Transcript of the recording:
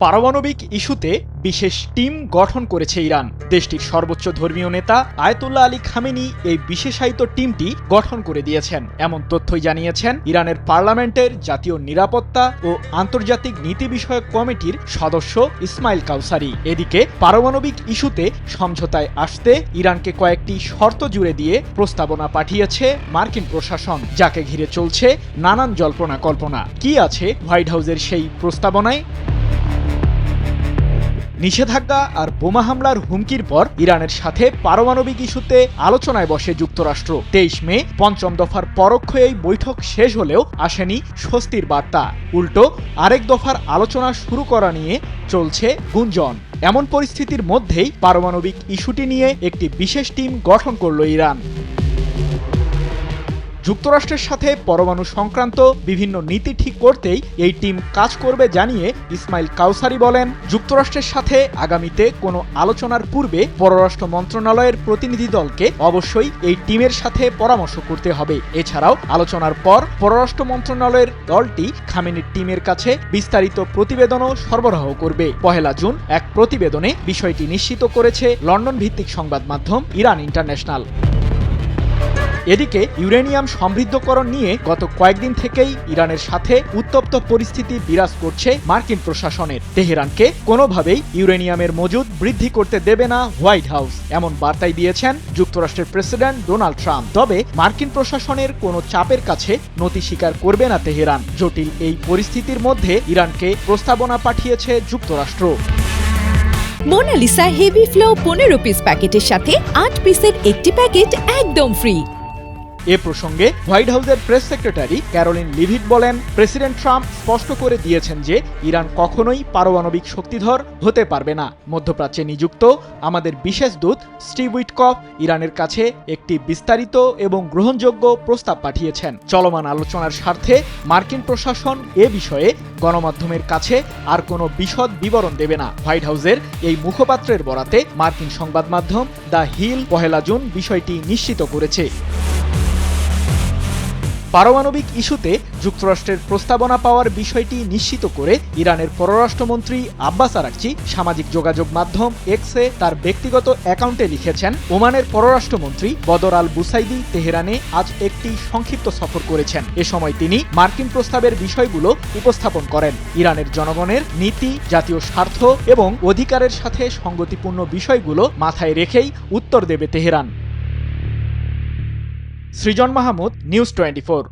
পারমাণবিক ইস্যুতে বিশেষ টিম গঠন করেছে ইরান। দেশটির সর্বোচ্চ ধর্মীয় নেতা আয়াতুল্লাহ আলী খামেনি এই বিশেষায়িত টিমটি গঠন করে দিয়েছেন, এমন তথ্যই জানিয়েছেন ইরানের পার্লামেন্টের জাতীয় নিরাপত্তা ও আন্তর্জাতিক নীতি বিষয়ক কমিটির সদস্য ইসমাইল কাউসারি। এদিকে পারমাণবিক ইস্যুতে সমঝোতায় আসতে ইরানকে কয়েকটি শর্ত জুড়ে দিয়ে প্রস্তাবনা পাঠিয়েছে মার্কিন প্রশাসন, যাকে ঘিরে চলছে নানান জল্পনা কল্পনা। কি আছে হোয়াইট হাউসের সেই প্রস্তাবনায়? নিষেধাজ্ঞা আর বোমা হামলার হুমকির পর ইরানের সাথে পারমাণবিক ইস্যুতে আলোচনায় বসে যুক্তরাষ্ট্র। 23 মে পঞ্চম দফার পরোক্ষ এই বৈঠক শেষ হলেও আসেনি স্বস্তির বার্তা। উল্টো আরেক দফার আলোচনা শুরু করা নিয়ে চলছে গুঞ্জন। এমন পরিস্থিতির মধ্যেই পারমাণবিক ইস্যুটি নিয়ে একটি বিশেষ টিম গঠন করল ইরান। যুক্তরাষ্ট্রের সাথে পরমাণু সংক্রান্ত বিভিন্ন নীতি ঠিক করতেই এই টিম কাজ করবে জানিয়ে ইসমাইল কাউসারি বলেন, যুক্তরাষ্ট্রের সাথে আগামীতে কোনো আলোচনার পূর্বে পররাষ্ট্র মন্ত্রণালয়ের প্রতিনিধি দলকে অবশ্যই এই টিমের সাথে পরামর্শ করতে হবে। এছাড়াও আলোচনার পর পররাষ্ট্র মন্ত্রণালয়ের দলটি খামেনির টিমের কাছে বিস্তারিত প্রতিবেদনও সরবরাহ করবে। 1 জুন এক প্রতিবেদনে বিষয়টি নিশ্চিত করেছে লন্ডন ভিত্তিক সংবাদ মাধ্যম ইরান ইন্টারন্যাশনাল। এদিকে ইউরেনিয়াম সমৃদ্ধকরণ নিয়ে গত কয়েকদিন থেকেই ইরানের সাথে উত্তপ্ত পরিস্থিতি বিরাজ করছে মার্কিন প্রশাসনের। তেহরানকে কোনোভাবেই ইউরেনিয়ামের মজুদ বৃদ্ধি করতে দেবে না হোয়াইট হাউস, এমন বার্তাই দিয়েছেন যুক্তরাষ্ট্রের প্রেসিডেন্ট ডোনাল্ড ট্রাম্প। তবে মার্কিন প্রশাসনের কোনো চাপের কাছে নতি স্বীকার করবে না তেহরান। জটিল এই পরিস্থিতির মধ্যে ইরানকে প্রস্তাবনা পাঠিয়েছে যুক্তরাষ্ট্র। মোনালিসা হেভি ফ্লো 15 পিস প্যাকেটের সাথে 8 পিসের একটি প্যাকেট একদম ফ্রি। এ প্রসঙ্গে হোয়াইট হাউসের প্রেস সেক্রেটারি ক্যারোলিন লিভিট বলেন, প্রেসিডেন্ট ট্রাম্প স্পষ্ট করে দিয়েছেন যে ইরান কখনোই পারমাণবিক শক্তিধর হতে পারবে না। মধ্যপ্রাচ্যে নিযুক্ত আমাদের বিশেষ দূত স্টিভ উইটকফ ইরানের কাছে একটি বিস্তারিত এবং গ্রহণযোগ্য প্রস্তাব পাঠিয়েছেন। চলমান আলোচনার স্বার্থে মার্কিন প্রশাসন এ বিষয়ে গণমাধ্যমের কাছে আর কোনো বিশদ বিবরণ দেবে না। হোয়াইট হাউসের এই মুখপাত্রের বরাতে মার্কিন সংবাদ মাধ্যম দ্য হিল 1 জুন বিষয়টি নিশ্চিত করেছে। পারমাণবিক ইস্যুতে যুক্তরাষ্ট্রের প্রস্তাবনা পাওয়ার বিষয়টি নিশ্চিত করে ইরানের পররাষ্ট্রমন্ত্রী আব্বাস আরাকচি সামাজিক যোগাযোগ মাধ্যম এক্সে তার ব্যক্তিগত অ্যাকাউন্টে লিখেছেন, ওমানের পররাষ্ট্রমন্ত্রী বদর আল বুসাইদি তেহরানে আজ একটি সংক্ষিপ্ত সফর করেছেন। এ সময় তিনি মার্কিন প্রস্তাবের বিষয়গুলো উপস্থাপন করেন। ইরানের জনগণের নীতি, জাতীয় স্বার্থ এবং অধিকারের সাথে সঙ্গতিপূর্ণ বিষয়গুলো মাথায় রেখেই উত্তর দেবে তেহরান। সৃজন মাহমুদ, নিউজ 24।